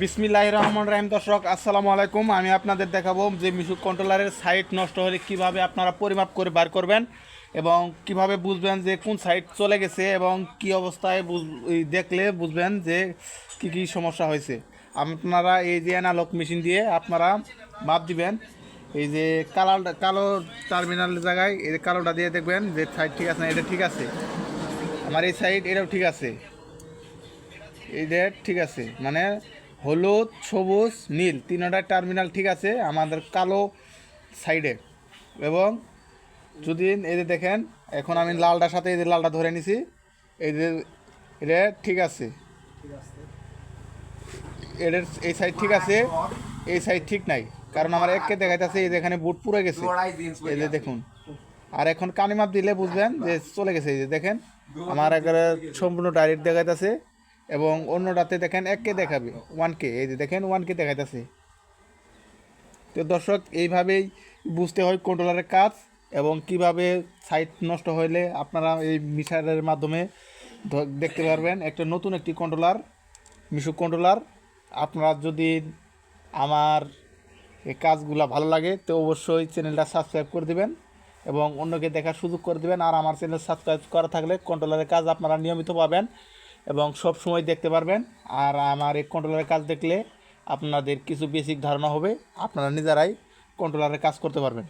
বিসমিল্লাহির রহমানির রহিম। দর্শক আসসালামু আলাইকুম। আমি আপনাদের দেখাবো যে মিশুক কন্ট্রোলারের সাইট নষ্ট হলে কিভাবে আপনারা পরিমাপ করে বার করবেন এবং কিভাবে বুঝবেন যে কোন সাইট চলে গেছে এবং কি অবস্থায় দেখলে বুঝবেন যে কি কি সমস্যা হয়েছে। আপনারা এই যে অ্যানালগ মেশিন দিয়ে আপনারা মাপ দিবেন। এই যে কালো টার্মিনালের জায়গায় এই যে কালোটা দিয়ে দেখবেন যে সাইট ঠিক আছে না, এটা ঠিক আছে। আমার এই সাইট এটাও ঠিক আছে, এই রেড ঠিক আছে, মানে হলুদ সবুজ নীল তিনটা টার্মিনাল ঠিক আছে আমাদের কালো সাইডে। এবং যদি এই যে দেখেন, এখন আমি লালটার সাথে এই যে লালটা ধরে নিছি, এই যে রেড ঠিক আছে, এদের এই সাইড ঠিক আছে, এই সাইড ঠিক নাই, কারণ আমার এককে দেখাইতেছে এই যে এখানে বুট পুরো গেছে, এই যে দেখুন। আর এখন কানিমাপ দিলে বুঝবেন যে চলে গেছে। এই যে দেখেন আমার একবারে সম্পূর্ণ ডাইরেক্ট দেখাইতেছে এবং অন্যটাতে দেখেন এককে দেখাবে 1K, এই যে দেখেন 1K দেখাইতেছে। তো দর্শক এইভাবেই বুঝতে হয় কন্ট্রোলারের কাজ এবং কিভাবে সাইট নষ্ট হইলে আপনারা এই মিটারের মাধ্যমে দেখতে পারবেন। একটা নতুন একটি কন্ট্রোলার, মিশুক কন্ট্রোলার। আপনারা যদি আমার এই কাজগুলো ভালো লাগে তো অবশ্যই চ্যানেলটা সাবস্ক্রাইব করে দিবেন এবং অন্যকে দেখার সুযোগ করে দিবেন। আর আমার চ্যানেল সাবস্ক্রাইব করা থাকলে কন্ট্রোলারের কাজ আপনারা নিয়মিত পাবেন এবং সব সময় দেখতে পারবেন। আর আমার এই কন্ট্রোলারের কাজ দেখলে আপনাদের কিছু বেসিক ধারণা হবে, আপনারা নিজেরাই কন্ট্রোলারের কাজ করতে পারবেন।